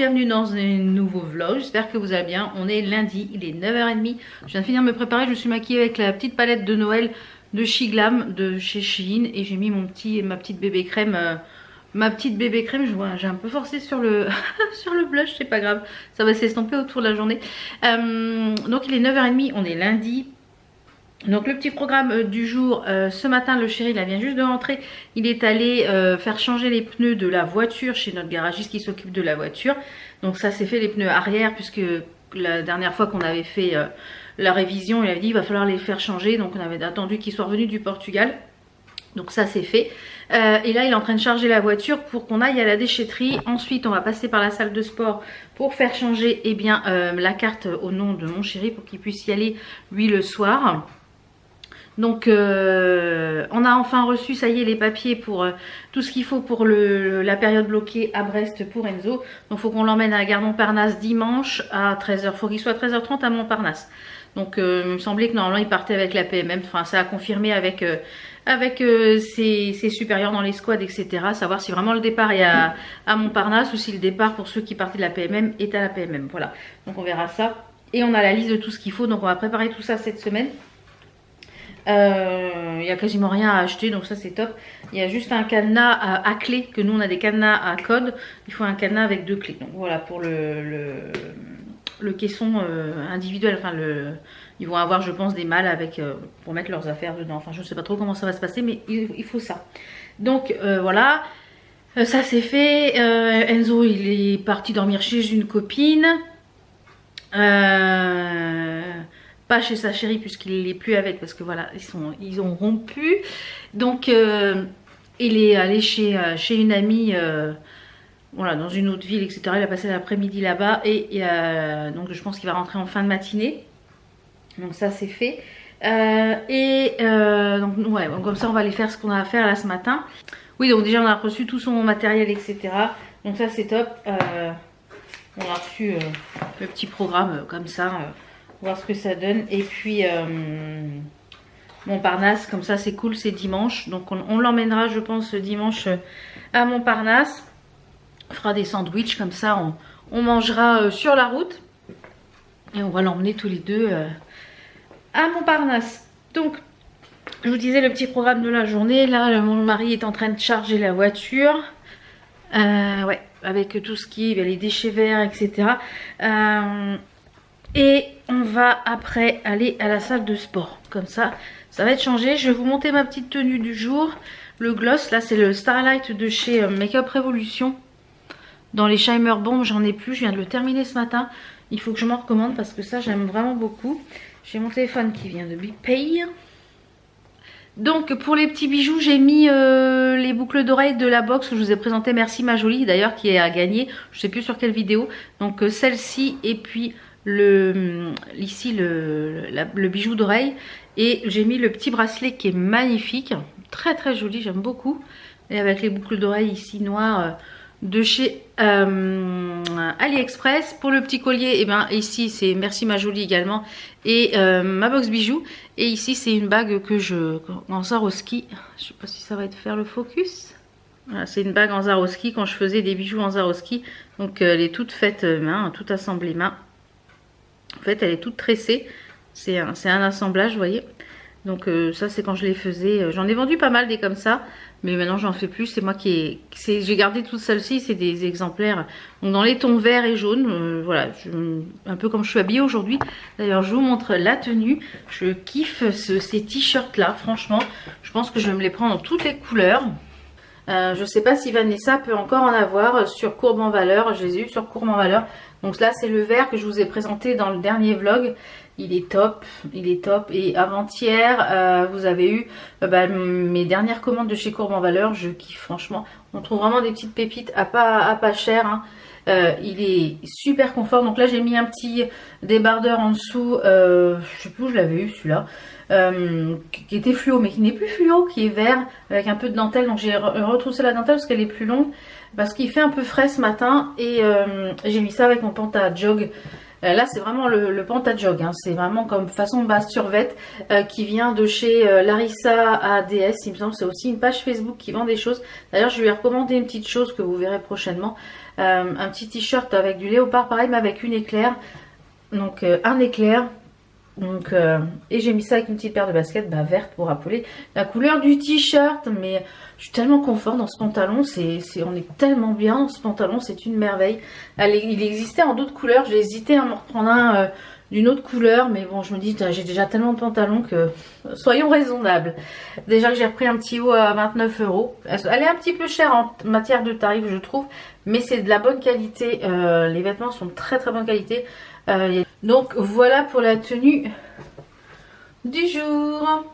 bienvenue dans un nouveau vlog, j'espère que vous allez bien. On est lundi, il est 9h30, je viens de finir de me préparer, je me suis maquillée avec la petite palette de Noël de Shiglam de chez Shein et j'ai mis ma petite bébé crème. J'ai un peu forcé sur le, sur le blush, c'est pas grave, ça va s'estomper autour de la journée. Donc il est 9h30, on est lundi. Donc le petit programme du jour, ce matin le chéri il vient juste de rentrer, il est allé faire changer les pneus de la voiture chez notre garagiste qui s'occupe de la voiture. Donc ça c'est fait, les pneus arrière, puisque la dernière fois qu'on avait fait la révision il avait dit il va falloir les faire changer, donc on avait attendu qu'il soit revenu du Portugal. Donc ça c'est fait. Et là il est en train de charger la voiture pour qu'on aille à la déchetterie. Ensuite on va passer par la salle de sport pour faire changer la carte au nom de mon chéri pour qu'il puisse y aller lui le soir. Donc on a enfin reçu, ça y est, les papiers pour tout ce qu'il faut pour la période bloquée à Brest pour Enzo. Donc il faut qu'on l'emmène à la gare Montparnasse dimanche à 13h. Il faut qu'il soit à 13h30 à Montparnasse. Donc il me semblait que normalement il partait avec la PMM. Enfin ça a confirmé avec ses supérieurs dans les squads, etc. Savoir si vraiment le départ est à Montparnasse ou si le départ pour ceux qui partaient de la PMM est à la PMM. Voilà, donc on verra ça. Et on a la liste de tout ce qu'il faut. Donc on va préparer tout ça cette semaine. Il n'y a quasiment rien à acheter, donc ça c'est top. Il y a juste un cadenas à clé, que nous on a des cadenas à code. Il faut un cadenas avec 2 clés. Donc voilà pour le caisson individuel. Enfin ils vont avoir je pense des malles avec pour mettre leurs affaires dedans. Enfin je ne sais pas trop comment ça va se passer, mais il faut ça. Donc voilà, ça c'est fait. Enzo il est parti dormir chez une copine. Pas chez sa chérie puisqu'il n'est plus avec, parce que voilà ils ont rompu. Donc il est allé chez une amie voilà, dans une autre ville, etc. Il a passé l'après-midi là-bas et donc je pense qu'il va rentrer en fin de matinée. Donc ça c'est fait. Donc ouais, comme ça on va aller faire ce qu'on a à faire là ce matin. Oui, donc déjà on a reçu tout son matériel, etc. Donc ça c'est top. On a reçu le petit programme comme ça. Voir ce que ça donne. Et puis Montparnasse, comme ça c'est cool, c'est dimanche. Donc on l'emmènera je pense dimanche à Montparnasse. On fera des sandwichs comme ça, on mangera sur la route. Et on va l'emmener tous les deux à Montparnasse. Donc je vous disais le petit programme de la journée. Là mon mari est en train de charger la voiture. Ouais, avec tout ce qui est les déchets verts, etc. Et on va après aller à la salle de sport. Comme ça, ça va être changé. Je vais vous monter ma petite tenue du jour. Le gloss, là c'est le Starlight de chez Makeup Revolution. Dans les Shimmer Bomb, j'en ai plus. Je viens de le terminer ce matin. Il faut que je m'en recommande parce que ça, j'aime vraiment beaucoup. J'ai mon téléphone qui vient de biper. Donc pour les petits bijoux, j'ai mis les boucles d'oreilles de la box que je vous ai présenté. Merci ma jolie d'ailleurs qui a gagné. Je ne sais plus sur quelle vidéo. Donc celle-ci et puis ici le bijou d'oreille. Et j'ai mis le petit bracelet qui est magnifique. Très très joli, j'aime beaucoup. Et avec les boucles d'oreilles ici noires de chez AliExpress. Pour le petit collier, et bien ici c'est merci ma jolie également. Et ma box bijoux. Et ici c'est une bague que en Swarovski. Je sais pas si ça va faire le focus. Voilà, c'est une bague en Swarovski quand je faisais des bijoux en Swarovski. Donc elle est toute faite main, toute assemblée main. En fait elle est toute tressée. C'est un assemblage, vous voyez. Donc ça c'est quand je les faisais. J'en ai vendu pas mal des comme ça. Mais maintenant j'en fais plus. C'est moi j'ai gardé toutes celles-ci. C'est des exemplaires. Donc dans les tons verts et jaunes. Voilà. Un peu comme je suis habillée aujourd'hui. D'ailleurs je vous montre la tenue. Je kiffe ces t-shirts là. Franchement. Je pense que je vais me les prendre dans toutes les couleurs. Je sais pas si Vanessa peut encore en avoir sur Courbe en Valeur. Je les ai eu sur Courbe en Valeur. Donc là c'est le vert que je vous ai présenté dans le dernier vlog. Il est top, il est top. Et avant-hier, vous avez eu mes dernières commandes de chez Courbe en Valeur. Je kiffe franchement. On trouve vraiment des petites pépites à pas cher. Hein. Il est super confort. Donc là j'ai mis un petit débardeur en dessous. Je sais plus où je l'avais eu celui-là. Qui était fluo mais qui n'est plus fluo, qui est vert avec un peu de dentelle. Donc j'ai retroussé la dentelle parce qu'elle est plus longue. Parce qu'il fait un peu frais ce matin. Et j'ai mis ça avec mon pantalon à jog. Là c'est vraiment le Pantajog, hein. C'est vraiment comme façon base survêt qui vient de chez Larissa ADS, il me semble. C'est aussi une page Facebook qui vend des choses. D'ailleurs je lui ai recommandé une petite chose que vous verrez prochainement. Un petit t-shirt avec du léopard pareil mais avec une éclair. Donc un éclair. Donc et j'ai mis ça avec une petite paire de baskets verte pour rappeler la couleur du t-shirt. Mais je suis tellement confort dans ce pantalon, on est tellement bien dans ce pantalon, c'est une merveille. Il existait en d'autres couleurs, j'ai hésité à me reprendre un d'une autre couleur, mais bon je me dis j'ai déjà tellement de pantalons que soyons raisonnables. Déjà que j'ai repris un petit haut à 29 €. Elle est un petit peu chère en matière de tarif je trouve, mais c'est de la bonne qualité, les vêtements sont de très très bonne qualité. Donc voilà pour la tenue du jour.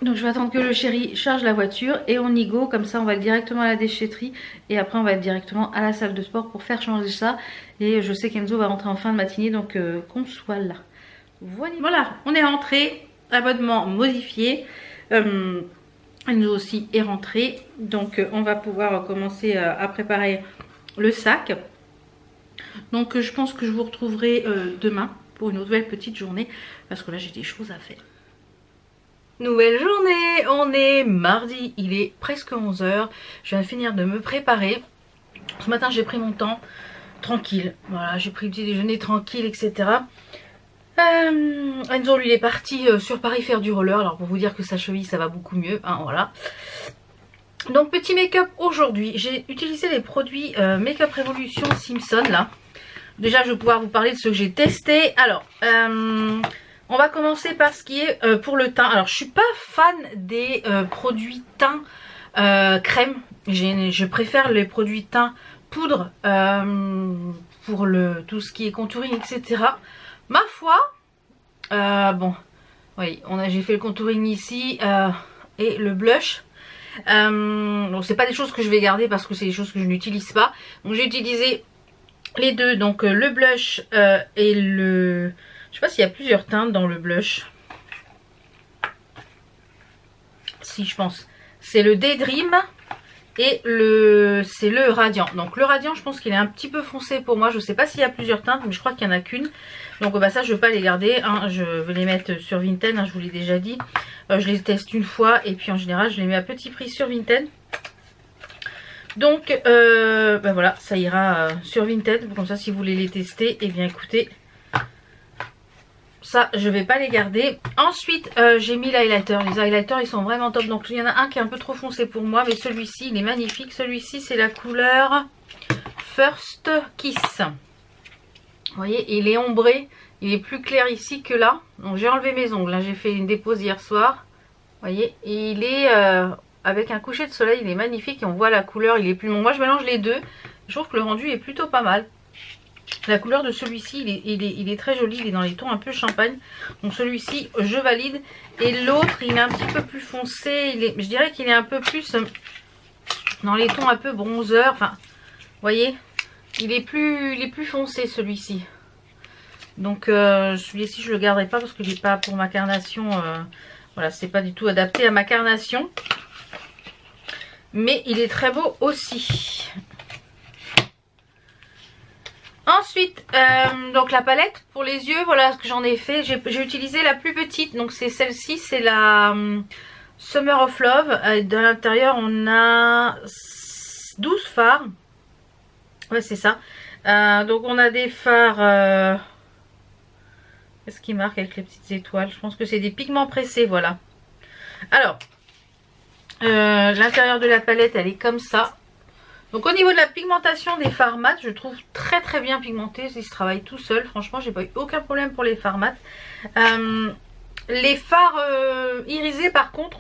Donc je vais attendre que le chéri charge la voiture et on y go, comme ça on va directement à la déchetterie et après on va directement à la salle de sport pour faire changer ça. Et je sais qu'Enzo va rentrer en fin de matinée, donc qu'on soit là. Voilà, on est rentré, abonnement modifié. Enzo aussi est rentré, donc on va pouvoir commencer à préparer le sac. Donc je pense que je vous retrouverai demain pour une nouvelle petite journée parce que là j'ai des choses à faire. Nouvelle journée, on est mardi, il est presque 11 h. Je viens de finir de me préparer. Ce matin j'ai pris mon temps tranquille, voilà, j'ai pris le petit déjeuner tranquille, etc. Enzo lui il est parti sur Paris faire du roller, alors pour vous dire que sa cheville ça va beaucoup mieux, hein, voilà. Donc petit make-up aujourd'hui, j'ai utilisé les produits Make-up Revolution Simpson là. Déjà je vais pouvoir vous parler de ce que j'ai testé. Alors on va commencer par ce qui est pour le teint. Alors je suis pas fan des produits teint crème. Je préfère les produits teint poudre pour tout ce qui est contouring, etc. Ma foi, bon, oui, j'ai fait le contouring ici et le blush. Donc c'est pas des choses que je vais garder parce que c'est des choses que je n'utilise pas. Donc j'ai utilisé les deux, donc le blush et le... Je sais pas s'il y a plusieurs teintes dans le blush. Si, je pense. C'est le Daydream et c'est le Radiant. Donc le Radiant, je pense qu'il est un petit peu foncé pour moi. Je sais pas s'il y a plusieurs teintes, mais je crois qu'il n'y en a qu'une. Donc ça, je ne vais pas les garder, hein. Je vais les mettre sur Vinted, hein, je vous l'ai déjà dit. Je les teste une fois et puis en général, je les mets à petit prix sur Vinted. Donc voilà, ça ira sur Vinted. Comme ça, si vous voulez les tester, et bien écoutez, ça je vais pas les garder. Ensuite j'ai mis l'highlighter. Les highlighters ils sont vraiment top. Donc il y en a un qui est un peu trop foncé pour moi, mais celui-ci il est magnifique. Celui-ci c'est la couleur First Kiss. Vous voyez, il est ombré, il est plus clair ici que là. Donc j'ai enlevé mes ongles, hein. J'ai fait une dépose hier soir. Vous voyez, et il est avec un coucher de soleil, il est magnifique et on voit la couleur, il est plus... Bon, moi je mélange les deux, je trouve que le rendu est plutôt pas mal. La couleur de celui-ci, il est très joli, il est dans les tons un peu champagne. Donc celui-ci, je valide. Et l'autre, il est un petit peu plus foncé, je dirais qu'il est un peu plus dans les tons un peu bronzer. Enfin, vous voyez, il est plus foncé celui-ci. Donc celui-ci, je le garderai pas parce qu'il n'est pas pour ma carnation. Voilà, c'est pas du tout adapté à ma carnation. Mais il est très beau aussi. Ensuite, donc la palette pour les yeux, voilà ce que j'en ai fait. J'ai utilisé la plus petite, donc c'est celle-ci, c'est la Summer of Love. De l'intérieur, on a 12 fards. Ouais, c'est ça. Donc on a des fards... Qu'est-ce qui marque avec les petites étoiles? Je pense que c'est des pigments pressés, voilà. Alors, l'intérieur de la palette, elle est comme ça. Donc au niveau de la pigmentation des fards mat, je trouve très très bien pigmenté. Ils se travaillent tout seul. Franchement, j'ai pas eu aucun problème pour les fards mat. Les fards irisés par contre,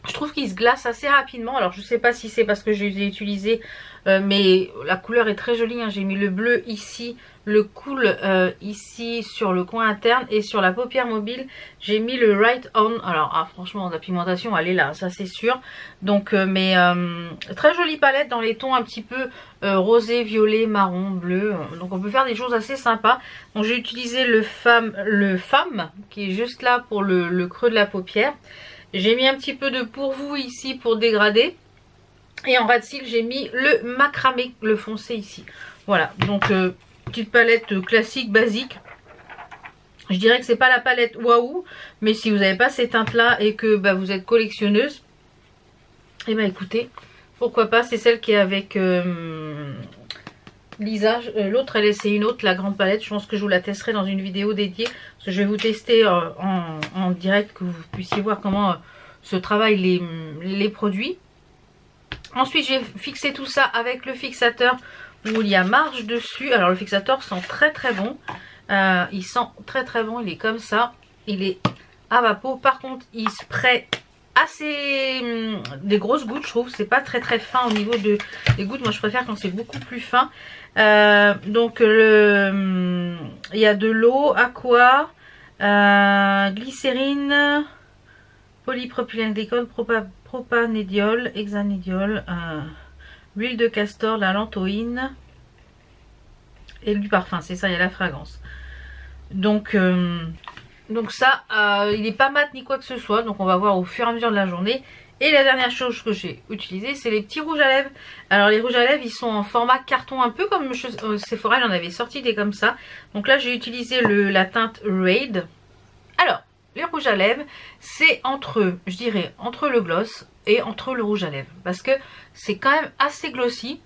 je trouve qu'ils se glacent assez rapidement. Alors je sais pas si c'est parce que je les ai utilisés, mais la couleur est très jolie, hein. J'ai mis le bleu ici, le cool ici sur le coin interne, et sur la paupière mobile j'ai mis le Right On. Alors franchement la pigmentation elle est là, ça c'est sûr. Donc très jolie palette dans les tons un petit peu rosé, violet, marron, bleu. Donc on peut faire des choses assez sympas. Donc j'ai utilisé le femme qui est juste là pour le creux de la paupière. J'ai mis un petit peu de pour vous ici pour dégrader. Et en ras de cils, j'ai mis le macramé, le foncé ici. Voilà, donc petite palette classique, basique. Je dirais que c'est pas la palette waouh, mais si vous n'avez pas ces teintes là et que bah, vous êtes collectionneuse, et bah écoutez, pourquoi pas. C'est celle qui est avec Lisa. L'autre c'est une autre, la grande palette. Je pense que je vous la testerai dans une vidéo dédiée, parce que je vais vous tester en direct, que vous puissiez voir comment se travaillent les produits. Ensuite j'ai fixé tout ça avec le fixateur où il y a marge dessus. Alors le fixateur sent très très bon. Il sent très très bon, il est comme ça, il est à ma peau. Par contre il spray assez des grosses gouttes, je trouve. C'est pas très très fin au niveau des gouttes. Moi je préfère quand c'est beaucoup plus fin. Donc il y a de l'eau, aqua, glycérine, polypropylène-glycol, propanédiol, hexanédiol, l'huile de castor, la lantoïne et du parfum. C'est ça, il y a la fragrance. Donc ça, il n'est pas mat ni quoi que ce soit. Donc on va voir au fur et à mesure de la journée. Et la dernière chose que j'ai utilisé, c'est les petits rouges à lèvres. Alors les rouges à lèvres, ils sont en format carton, un peu comme Sephora, il en avait sorti des comme ça. Donc là j'ai utilisé la teinte Raid. Alors les rouges à lèvres, c'est entre, je dirais, entre le gloss et entre le rouge à lèvres. Parce que c'est quand même assez glossy.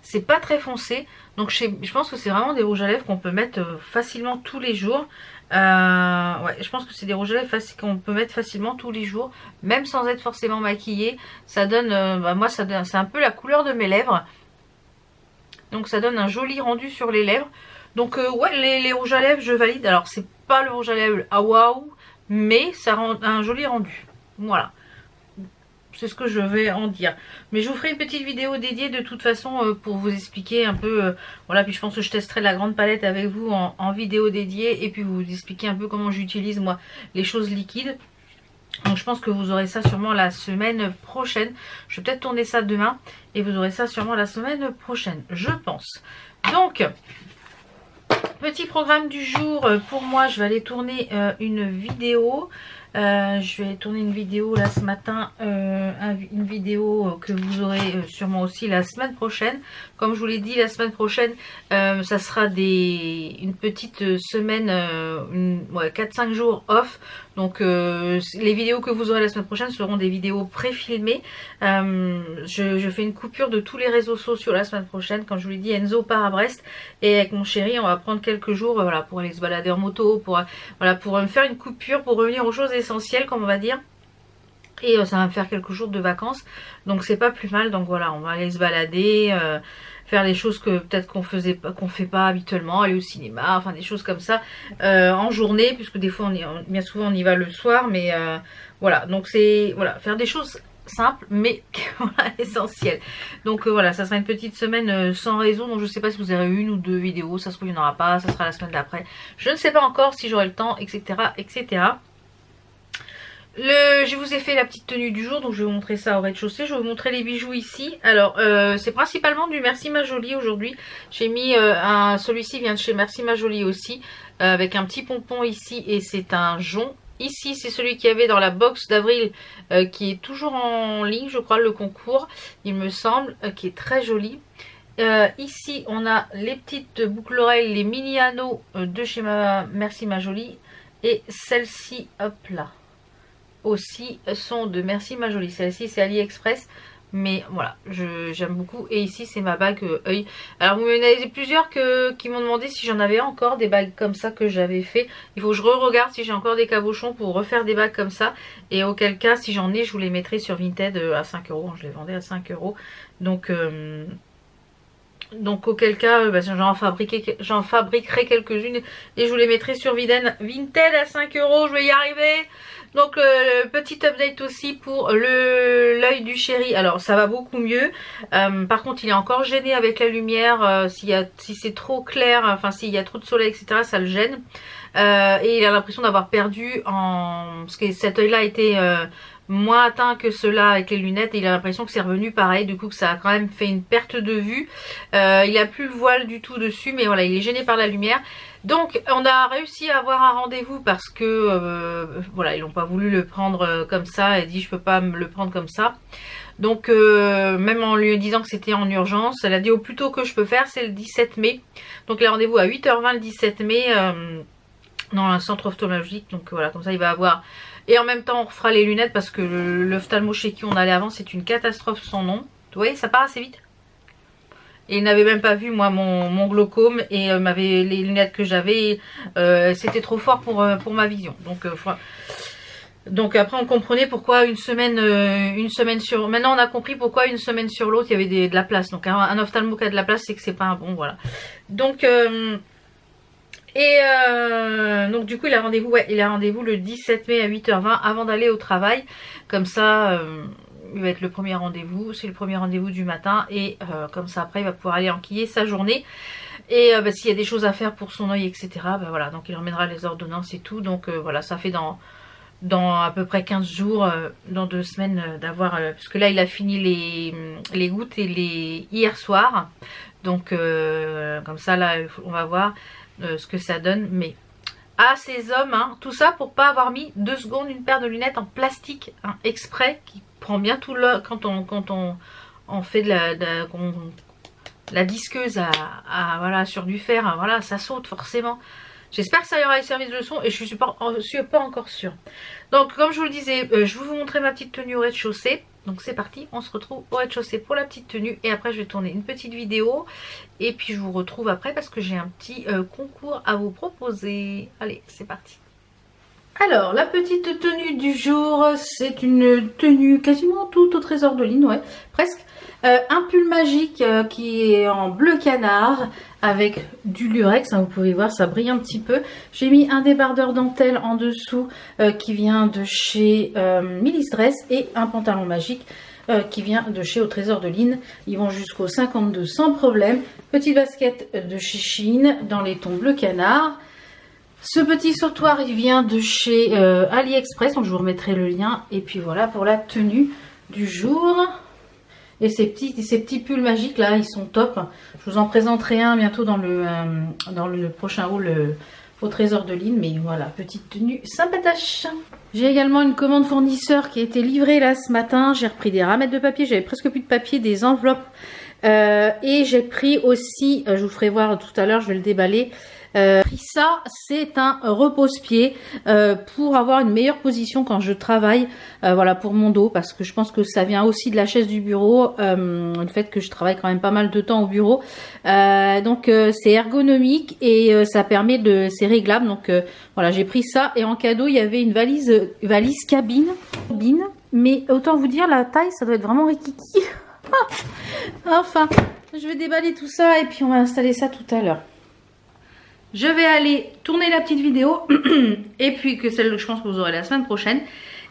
C'est pas très foncé. Donc je pense que c'est vraiment des rouges à lèvres qu'on peut mettre facilement tous les jours. Ouais, je pense que c'est des rouges à lèvres qu'on peut mettre facilement tous les jours, même sans être forcément maquillé. Ça donne, moi ça donne, c'est un peu la couleur de mes lèvres. Donc ça donne un joli rendu sur les lèvres. Donc ouais, les rouges à lèvres je valide. Alors c'est pas le rouge à lèvres ah waouh, mais ça rend un joli rendu. Voilà. C'est ce que je vais en dire. Mais je vous ferai une petite vidéo dédiée de toute façon pour vous expliquer un peu. Voilà, puis je pense que je testerai la grande palette avec vous en vidéo dédiée. Et puis vous expliquer un peu comment j'utilise moi les choses liquides. Donc je pense que vous aurez ça sûrement la semaine prochaine. Je vais peut-être tourner ça demain. Et vous aurez ça sûrement la semaine prochaine, je pense. Donc, petit programme du jour. Pour moi, je vais aller tourner une vidéo. Je vais tourner une vidéo là ce matin, une vidéo que vous aurez sûrement aussi la semaine prochaine. Comme je vous l'ai dit, la semaine prochaine, ça sera une petite semaine, 4-5 jours off. Donc les vidéos que vous aurez la semaine prochaine seront des vidéos pré-filmées. Je fais une coupure de tous les réseaux sociaux la semaine prochaine. Comme je vous l'ai dit, Enzo part à Brest et avec mon chéri on va prendre quelques jours voilà, pour aller se balader en moto, pour me faire une coupure, pour revenir aux choses essentielles comme on va dire. Et ça va me faire quelques jours de vacances, donc c'est pas plus mal. Donc voilà, on va aller se balader, faire des choses que peut-être qu'on fait pas habituellement, aller au cinéma, enfin des choses comme ça en journée, puisque des fois bien souvent on y va le soir, mais voilà, donc c'est voilà, faire des choses simples mais voilà, essentielles. Donc voilà, ça sera une petite semaine sans raison. Donc je sais pas si vous aurez une ou deux vidéos, ça se trouve il n'y en aura pas, ça sera la semaine d'après, je ne sais pas encore si j'aurai le temps, etc., etc. Je vous ai fait la petite tenue du jour, donc je vais vous montrer ça au rez-de-chaussée. Je vais vous montrer les bijoux ici. Alors c'est principalement du Merci Ma Jolie aujourd'hui. J'ai mis celui-ci vient de chez Merci Ma Jolie aussi, avec un petit pompon ici et c'est un jonc. Ici c'est celui qu'il y avait dans la box d'avril qui est toujours en ligne, je crois, le concours, il me semble, qui est très joli. Ici on a les petites boucles d'oreilles, les mini anneaux de chez Merci Ma Jolie. Et celle-ci, hop là, aussi sont de Merci Ma Jolie. Celle-ci c'est AliExpress, mais voilà, j'aime beaucoup. Et ici c'est ma bague œil. Alors vous m'en avez plusieurs qui m'ont demandé si j'en avais encore des bagues comme ça que j'avais fait. Il faut que je re-regarde si j'ai encore des cabochons pour refaire des bagues comme ça. Et auquel cas si j'en ai, je vous les mettrai sur Vinted à 5 €. Je les vendais à 5 €. Donc auquel cas j'en fabriquerai quelques-unes et je vous les mettrai sur Vinted à 5 €. Je vais y arriver. Donc petit update aussi pour l'œil du chéri. Alors ça va beaucoup mieux. Par contre il est encore gêné avec la lumière. Si c'est trop clair, enfin s'il y a trop de soleil, etc., ça le gêne. Et il a l'impression d'avoir perdu parce que cet œil là a été moins atteint que cela avec les lunettes et il a l'impression que c'est revenu pareil, du coup que ça a quand même fait une perte de vue. Il a plus le voile du tout dessus, mais voilà, il est gêné par la lumière. Donc on a réussi à avoir un rendez-vous parce que voilà, ils n'ont pas voulu le prendre comme ça et dit je peux pas me le prendre comme ça. Donc même en lui disant que c'était en urgence, elle a dit au plus tôt que je peux faire c'est le 17 mai. Donc il a rendez-vous à 8h20 le 17 mai dans un centre ophtalmologique. Donc voilà, comme ça il va avoir... Et en même temps on refera les lunettes parce que l'ophtalmo chez qui on allait avant c'est une catastrophe sans nom. Vous voyez, ça part assez vite. Et il n'avait même pas vu moi mon glaucome et les lunettes que j'avais, c'était trop fort pour ma vision. Donc après on comprenait pourquoi une semaine sur... Maintenant on a compris pourquoi une semaine sur l'autre il y avait de la place. Donc un ophtalmo qui a de la place c'est que c'est pas un bon, voilà. Donc donc du coup il a rendez-vous le 17 mai à 8h20 avant d'aller au travail. Comme ça il va être le premier rendez-vous, c'est le premier rendez-vous du matin et comme ça après il va pouvoir aller enquiller sa journée. Et s'il y a des choses à faire pour son œil etc, voilà, donc il emmènera les ordonnances et tout. Donc voilà, ça fait dans à peu près 15 jours, dans 2 semaines d'avoir, parce que là il a fini les gouttes et hier soir. Donc comme ça là on va voir ce que ça donne. Mais à ces hommes, hein, tout ça pour pas avoir mis 2 secondes une paire de lunettes en plastique, hein, exprès, qui prend bien tout le... Quand on fait de la disqueuse voilà, sur du fer, hein, voilà, ça saute forcément. J'espère que ça y aura servi de leçon et je suis pas encore sûre. Donc comme je vous le disais, je vais vous montrer ma petite tenue au rez-de-chaussée. Donc c'est parti, on se retrouve au rez-de-chaussée pour la petite tenue. Et après je vais tourner une petite vidéo. Et puis je vous retrouve après parce que j'ai un petit concours à vous proposer. Allez, c'est parti. Alors la petite tenue du jour, c'est une tenue quasiment toute au trésor de Lynn, ouais, presque. Un pull magique qui est en bleu canard avec du lurex, hein, vous pouvez voir ça brille un petit peu. J'ai mis un débardeur dentelle en dessous qui vient de chez Millis Dress et un pantalon magique qui vient de chez Au Trésor de Lynn. Ils vont jusqu'au 52 sans problème. Petite basket de chez Shein dans les tons bleu canard. Ce petit sautoir il vient de chez AliExpress, donc je vous remettrai le lien. Et puis voilà pour la tenue du jour. Et ces petits pulls magiques là, ils sont top. Je vous en présenterai un bientôt dans le prochain haul au Trésor de Lynn. Mais voilà, petite tenue sympatoche. J'ai également une commande fournisseur qui a été livrée là ce matin. J'ai repris des ramettes de papier, j'avais presque plus de papier, des enveloppes. Et j'ai pris aussi, je vous ferai voir tout à l'heure, je vais le déballer. Ça c'est un repose-pied pour avoir une meilleure position quand je travaille, voilà, pour mon dos, parce que je pense que ça vient aussi de la chaise du bureau, le fait que je travaille quand même pas mal de temps au bureau, donc c'est ergonomique et ça permet de, c'est réglable. Donc voilà, j'ai pris ça et en cadeau il y avait une valise cabine, mais autant vous dire la taille ça doit être vraiment rikiki. Enfin je vais déballer tout ça et puis on va installer ça tout à l'heure. Je vais aller tourner la petite vidéo et puis que celle que je pense que vous aurez la semaine prochaine.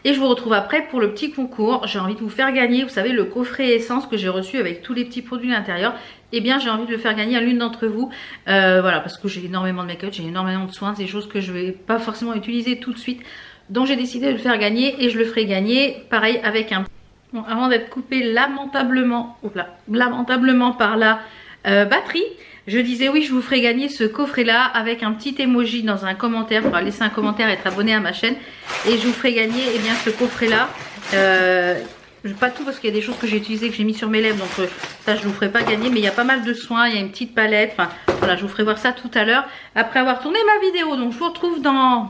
Et je vous retrouve après pour le petit concours. J'ai envie de vous faire gagner, vous savez, le coffret essence que j'ai reçu avec tous les petits produits à l'intérieur. Eh bien, j'ai envie de le faire gagner à l'une d'entre vous. Voilà, parce que j'ai énormément de make-up, j'ai énormément de soins, des choses que je ne vais pas forcément utiliser tout de suite. Donc j'ai décidé de le faire gagner et je le ferai gagner pareil avec un... Bon, avant d'être coupé lamentablement par la batterie. Je disais oui, je vous ferai gagner ce coffret là avec un petit emoji dans un commentaire. Il faudra laisser un commentaire et être abonné à ma chaîne. Et je vous ferai gagner bien ce coffret là. Pas tout parce qu'il y a des choses que j'ai utilisées, que j'ai mis sur mes lèvres. Donc ça je ne vous ferai pas gagner. Mais il y a pas mal de soins, il y a une petite palette. Enfin voilà, je vous ferai voir ça tout à l'heure. Après avoir tourné ma vidéo. Donc je vous retrouve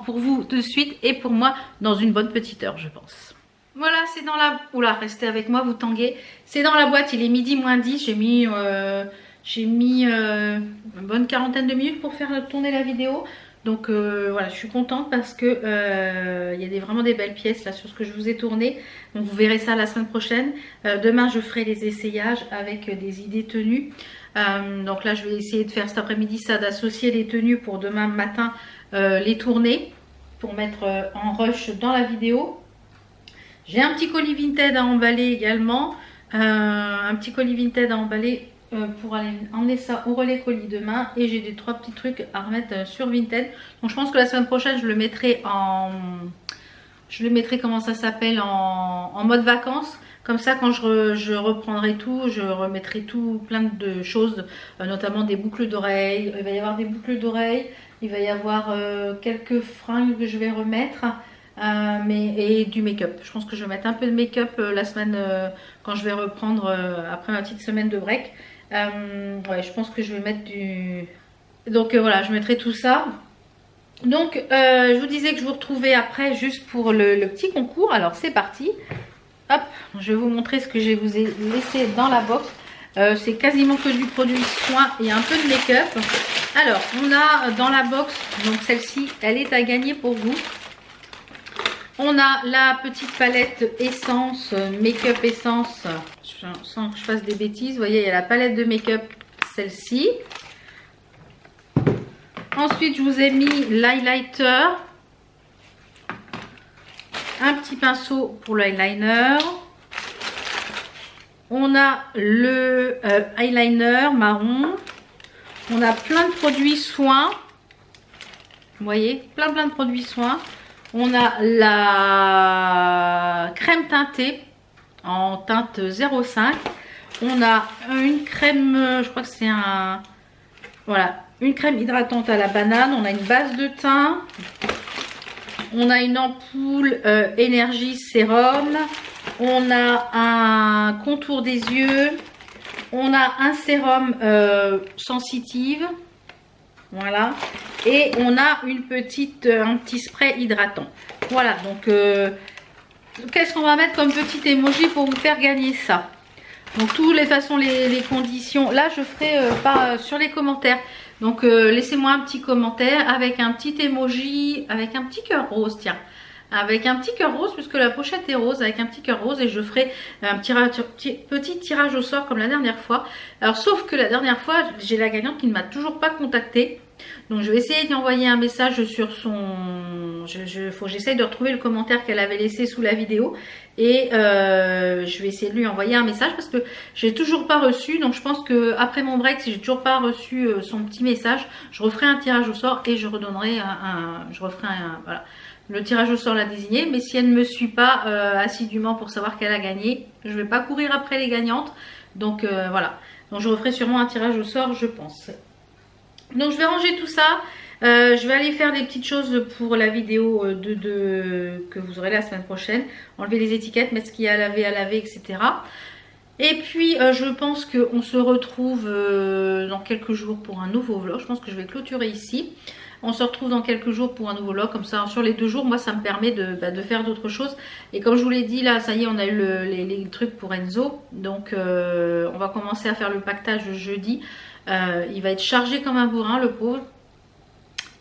pour vous de suite et pour moi dans une bonne petite heure je pense. Voilà, c'est dans la... Oula, restez avec moi, vous tanguez. C'est dans la boîte, il est midi moins 10. J'ai mis une bonne quarantaine de minutes pour faire tourner la vidéo. Donc voilà, je suis contente parce que il y a vraiment des belles pièces là sur ce que je vous ai tourné. Donc vous verrez ça la semaine prochaine. Demain je ferai les essayages avec des idées tenues. Donc là je vais essayer de faire cet après-midi ça, d'associer les tenues pour demain matin les tourner. Pour mettre en rush dans la vidéo. J'ai un petit colis Vinted à emballer également. Un petit colis Vinted à emballer pour aller emmener ça au relais colis demain. Et j'ai des 3 petits trucs à remettre sur Vinted. Donc je pense que la semaine prochaine je le mettrai Je le mettrai, comment ça s'appelle, en mode vacances. Comme ça, quand je reprendrai tout, je remettrai tout, plein de choses, notamment des boucles d'oreilles. Il va y avoir des boucles d'oreilles, il va y avoir quelques fringues que je vais remettre, et du make-up. Je pense que je vais mettre un peu de make-up la semaine, quand je vais reprendre après ma petite semaine de break. Ouais, je pense que je vais mettre du... Donc voilà, je mettrai tout ça. Donc je vous disais que je vous retrouvais après juste pour le petit concours. Alors c'est parti. Hop, je vais vous montrer ce que je vous ai laissé dans la box. C'est quasiment que du produit soin et un peu de make-up. Alors, on a dans la box, donc celle-ci, elle est à gagner pour vous. On a la petite palette essence, make-up essence, sans que je fasse des bêtises. Vous voyez, il y a la palette de make-up, celle-ci. Ensuite, je vous ai mis l'highlighter. Un petit pinceau pour l'eyeliner. On a le eyeliner marron. On a plein de produits soins. Vous voyez, plein de produits soins. On a la crème teintée en teinte 05. On a une crème, je crois que c'est un... Voilà, une crème hydratante à la banane. On a une base de teint. On a une ampoule énergie sérum. On a un contour des yeux. On a un sérum sensitive. Voilà. Et on a un petit spray hydratant. Voilà. Donc, qu'est-ce qu'on va mettre comme petit emoji pour vous faire gagner ça? Donc, toutes les façons, les conditions. Là, je ferai pas sur les commentaires. Donc laissez-moi un petit commentaire avec un petit emoji, avec un petit cœur rose, tiens. Avec un petit cœur rose, puisque la pochette est rose, avec un petit cœur rose. Et je ferai un petit tirage au sort comme la dernière fois. Alors sauf que la dernière fois, j'ai la gagnante qui ne m'a toujours pas contactée. Donc je vais essayer d'y envoyer un message sur son... Faut que j'essaye de retrouver le commentaire qu'elle avait laissé sous la vidéo. Et je vais essayer de lui envoyer un message parce que j'ai toujours pas reçu. Donc je pense que après mon break, si j'ai toujours pas reçu son petit message, je referai un tirage au sort et je redonnerai voilà, le tirage au sort l'a désigné. Mais si elle ne me suit pas assidûment pour savoir qu'elle a gagné, je vais pas courir après les gagnantes. Donc voilà. Donc je referai sûrement un tirage au sort, je pense. Donc je vais ranger tout ça. Je vais aller faire des petites choses pour la vidéo que vous aurez la semaine prochaine. Enlever les étiquettes, mettre ce qu'il y a à laver, etc. Et puis je pense qu'on se retrouve dans quelques jours pour un nouveau vlog. Je pense que je vais clôturer ici. On se retrouve dans quelques jours pour un nouveau vlog. Comme ça, sur les 2 jours, moi ça me permet de faire d'autres choses. Et comme je vous l'ai dit, là ça y est, on a eu les trucs pour Enzo. Donc on va commencer à faire le pactage jeudi. Il va être chargé comme un bourrin, le pauvre.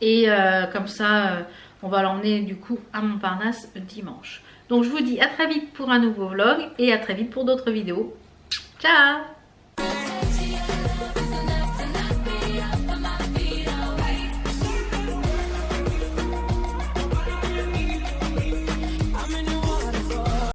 Et comme ça, on va l'emmener du coup à Montparnasse dimanche. Donc je vous dis à très vite pour un nouveau vlog et à très vite pour d'autres vidéos. Ciao!